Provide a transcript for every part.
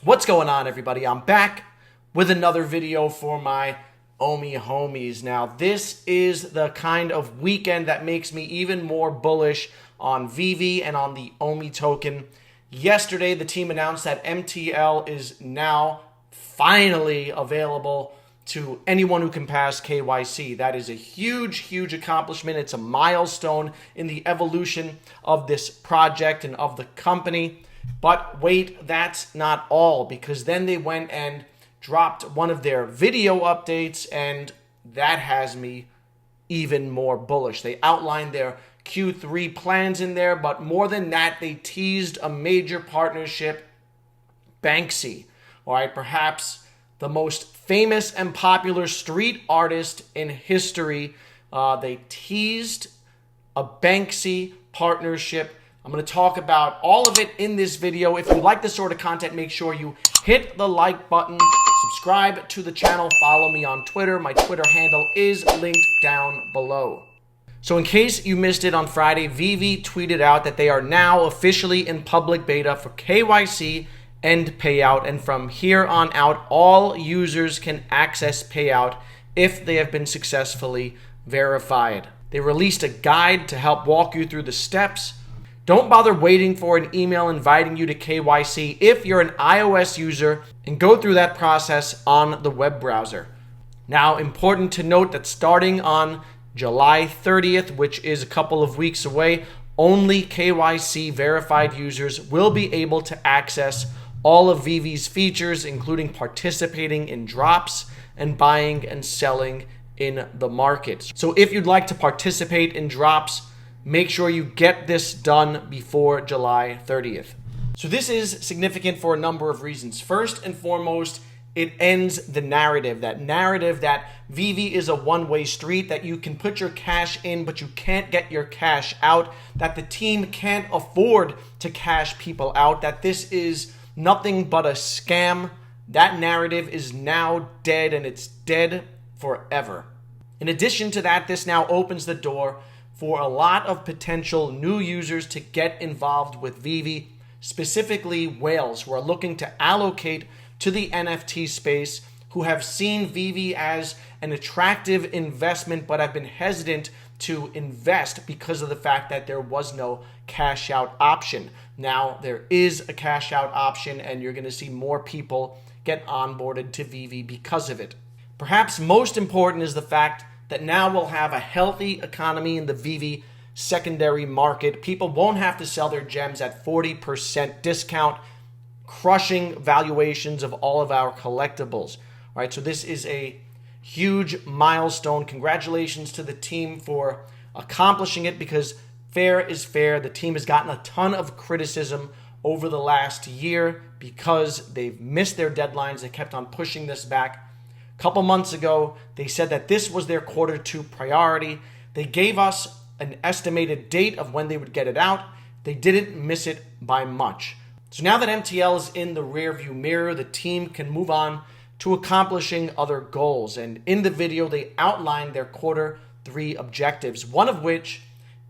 What's going on, everybody? I'm back with another video for my Omi homies. Now, this is the kind of weekend that makes me even more bullish on Veve and on the Omi token. Yesterday, the team announced that MTL is now finally available to anyone who can pass KYC. That is a huge, huge accomplishment. It's a milestone in the evolution of this project and of the company. But wait, that's not all, because then they went and dropped one of their video updates, and that has me even more bullish. They outlined their Q3 plans in there, but more than that, they teased a major partnership, Banksy. All right, perhaps the most famous and popular street artist in history. They teased a Banksy partnership. I'm going to talk about all of it in this video. If you like this sort of content, make sure you hit the like button, subscribe to the channel, follow me on Twitter. My Twitter handle is linked down below. So in case you missed it on Friday, Veve tweeted out that they are now officially in public beta for KYC and payout, and from here on out, all users can access payout if they have been successfully verified. They released a guide to help walk you through the steps. Don't bother waiting for an email inviting you to KYC if you're an iOS user, and go through that process on the web browser. Now, important to note that starting on July 30th, which is a couple of weeks away, only KYC verified users will be able to access all of Veve's features, including participating in drops and buying and selling in the market. So if you'd like to participate in drops, make sure you get this done before July 30th. So this is significant for a number of reasons. First and foremost, it ends the narrative that Veve is a one-way street, that you can put your cash in, but you can't get your cash out, that the team can't afford to cash people out, that this is nothing but a scam. That narrative is now dead, and it's dead forever. In addition to that, this now opens the door for a lot of potential new users to get involved with Veve, specifically whales who are looking to allocate to the NFT space, who have seen Veve as an attractive investment but have been hesitant to invest because of the fact that there was no cash out option. Now there is a cash out option, and you're going to see more people get onboarded to Veve because of it. Perhaps most important is the fact that now we'll have a healthy economy in the Veve secondary market. People won't have to sell their gems at 40% discount, crushing valuations of all of our collectibles. All right, so this is a huge milestone. Congratulations to the team for accomplishing it, because fair is fair. The team has gotten a ton of criticism over the last year because they've missed their deadlines. They kept on pushing this back. A couple months ago, they said that this was their Q2 priority. They gave us an estimated date of when they would get it out. They didn't miss it by much. So now that MTL is in the rearview mirror, the team can move on to accomplishing other goals. And in the video, they outlined their Q3 objectives, one of which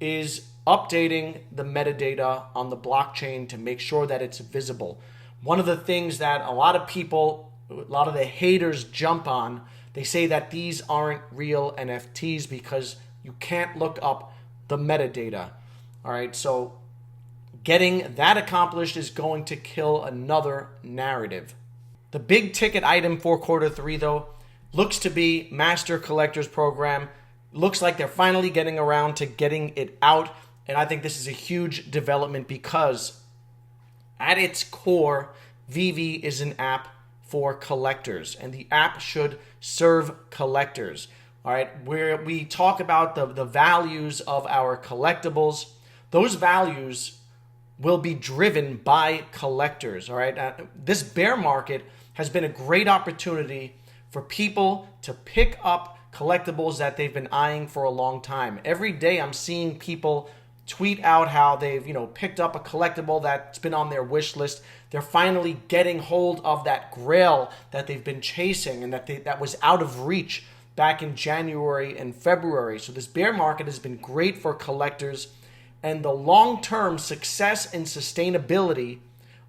is updating the metadata on the blockchain to make sure that it's visible. One of the things that a lot of the haters jump on, they say that these aren't real NFTs because you can't look up the metadata. All right, so getting that accomplished is going to kill another narrative. The big ticket item for Q3, though, looks to be Master Collectors Program. Looks like they're finally getting around to getting it out, and I think this is a huge development because at its core, Veve is an app for collectors, and the app should serve collectors. All right, where we talk about the values of our collectibles, those values will be driven by collectors. All right, this bear market has been a great opportunity for people to pick up collectibles that they've been eyeing for a long time. Every day I'm seeing people tweet out how they've picked up a collectible that's been on their wish list. They're finally getting hold of that grail that they've been chasing and that was out of reach back in January and February. So this bear market has been great for collectors, and the long-term success and sustainability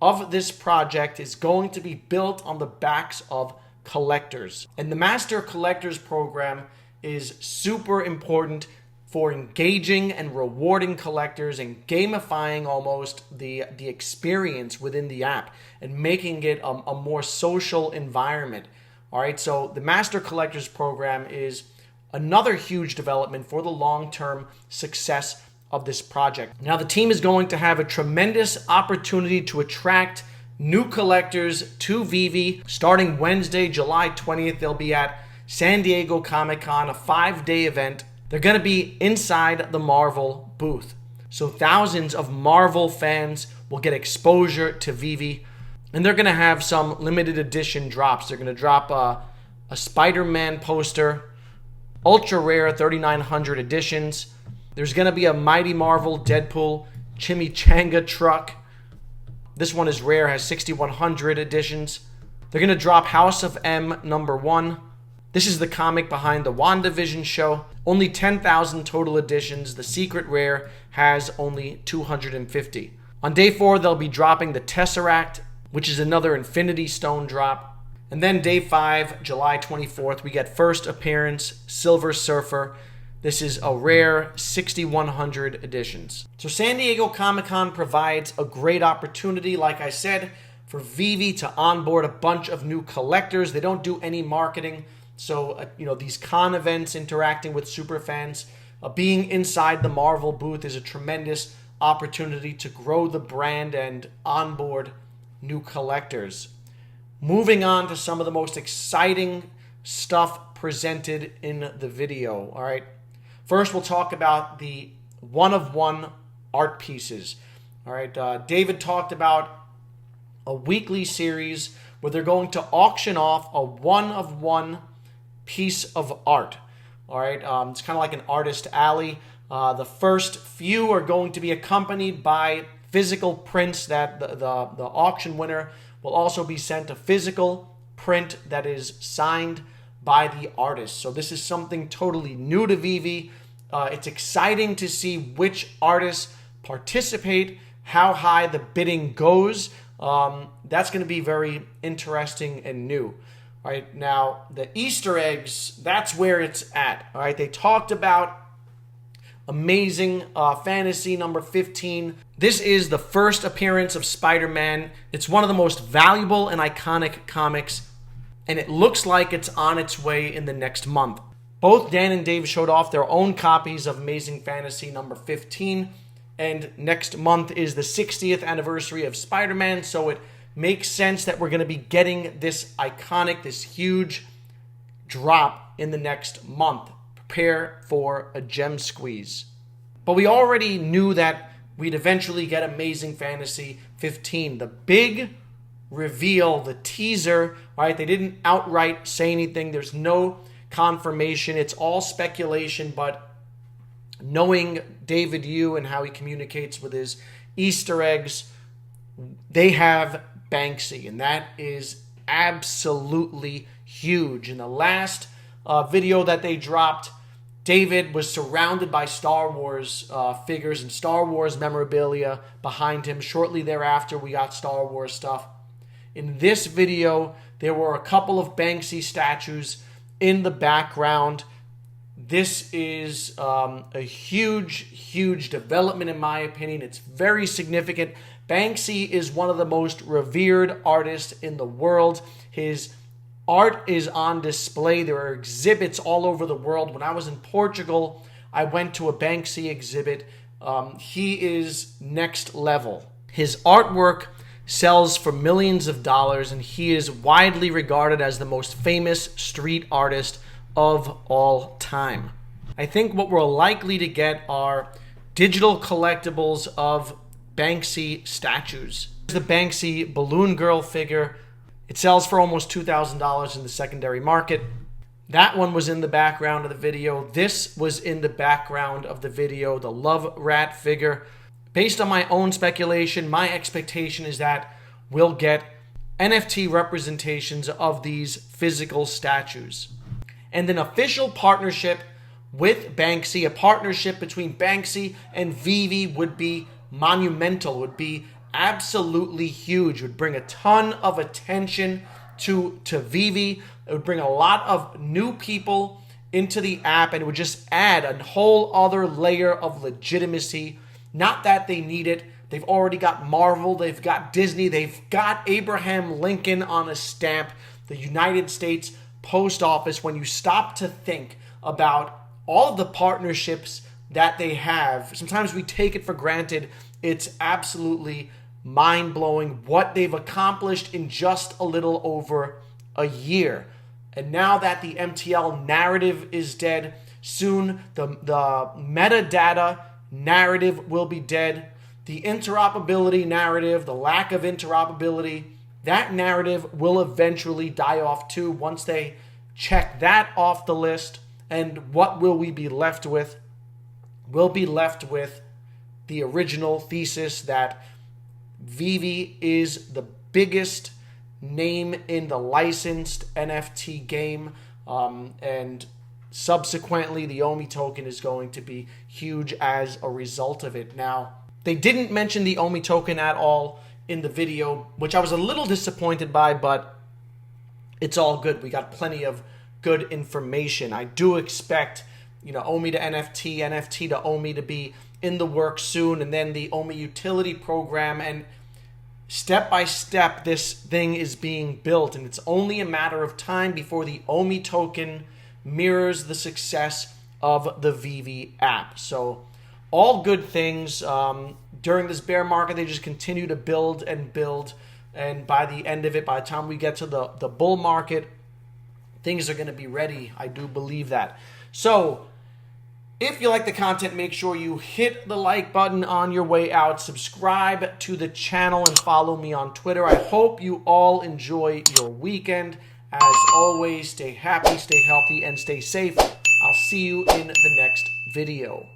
of this project is going to be built on the backs of collectors. And the Master Collectors program is super important for engaging and rewarding collectors and gamifying almost the experience within the app and making it a more social environment. All right, so the Master Collectors program is another huge development for the long-term success of this project. Now, the team is going to have a tremendous opportunity to attract new collectors to Veve. Starting Wednesday, July 20th, they'll be at San Diego Comic-Con, a 5-day event. They're going to be inside the Marvel booth. So thousands of Marvel fans will get exposure to Veve. And they're going to have some limited edition drops. They're going to drop a Spider-Man poster, ultra rare 3900 editions. There's going to be a Mighty Marvel Deadpool Chimichanga truck. This one is rare, has 6100 editions. They're going to drop House of M #1. This is the comic behind the WandaVision show. Only 10,000 total editions. The secret rare has only 250. On day 4, they'll be dropping the Tesseract, which is another Infinity Stone drop. And then day 5, July 24th, we get first appearance, Silver Surfer. This is a rare 6100 editions. So San Diego Comic-Con provides a great opportunity, like I said, for Veve to onboard a bunch of new collectors. They don't do any marketing. So, these con events, interacting with superfans, being inside the Marvel booth is a tremendous opportunity to grow the brand and onboard new collectors. Moving on to some of the most exciting stuff presented in the video, all right? First, we'll talk about the one-of-one art pieces, all right? David talked about a weekly series where they're going to auction off a one-of-one piece of art. All right, it's kind of like an artist alley. The first few are going to be accompanied by physical prints that the auction winner will also be sent a physical print that is signed by the artist. So this is something totally new to Veve. It's exciting to see which artists participate, how high the bidding goes. That's going to be very interesting and new. All right, now the Easter eggs, that's where it's at. All right, they talked about Amazing Fantasy number 15. This is the first appearance of Spider-Man. It's one of the most valuable and iconic comics, and it looks like it's on its way in the next month. Both Dan and Dave showed off their own copies of Amazing Fantasy number 15, and next month is the 60th anniversary of Spider-Man, so it makes sense that we're going to be getting this iconic, this huge drop in the next month. Prepare for a gem squeeze. But we already knew that we'd eventually get Amazing Fantasy 15. The big reveal, the teaser, right? They didn't outright say anything. There's no confirmation. It's all speculation, but knowing David Yu and how he communicates with his Easter eggs, they have Banksy, and that is absolutely huge. In the last video that they dropped, David was surrounded by Star Wars figures and Star Wars memorabilia behind him. Shortly thereafter, we got Star Wars stuff. In this video, there were a couple of Banksy statues in the background. This is a huge development in my opinion. It's very significant. Banksy is one of the most revered artists in the world. His art is on display. There are exhibits all over the world. When I was in Portugal, I went to a Banksy exhibit. He is next level. His artwork sells for millions of dollars, and he is widely regarded as the most famous street artist of all time. I think what we're likely to get are digital collectibles of Banksy statues. The Banksy Balloon Girl figure, it sells for almost $2,000 in the secondary market. That one was in the background of the video. This was in the background of the video, the Love Rat figure. Based on my own speculation, my expectation is that we'll get NFT representations of these physical statues. And an official partnership with Banksy, a partnership between Banksy and Veve would be monumental, would be absolutely huge. It would bring a ton of attention to Veve. It would bring a lot of new people into the app, and it would just add a whole other layer of legitimacy. Not that they need it. They've already got Marvel, they've got Disney, they've got Abraham Lincoln on a stamp, the United States Post Office. When you stop to think about all of the partnerships that they have, sometimes we take it for granted. It's absolutely mind-blowing what they've accomplished in just a little over a year. And now that the MTL narrative is dead, soon the metadata narrative will be dead. The interoperability narrative, the lack of interoperability, that narrative will eventually die off too once they check that off the list. And what will we be left with? We'll be left with the original thesis that Veve is the biggest name in the licensed NFT game, and subsequently the OMI token is going to be huge as a result of it. Now, they didn't mention the OMI token at all in the video, which I was a little disappointed by, but it's all good. We got plenty of good information. I do expect, OMI to NFT, NFT to OMI to be in the works soon, and then the OMI utility program, and step by step this thing is being built, and it's only a matter of time before the OMI token mirrors the success of the Veve app. So all good things. During this bear market, they just continue to build and build, and by the end of it, by the time we get to the bull market, things are going to be ready. I do believe that. So if you like the content, make sure you hit the like button on your way out, subscribe to the channel, and follow me on Twitter. I hope you all enjoy your weekend. As always, stay happy, stay healthy, and stay safe. I'll see you in the next video.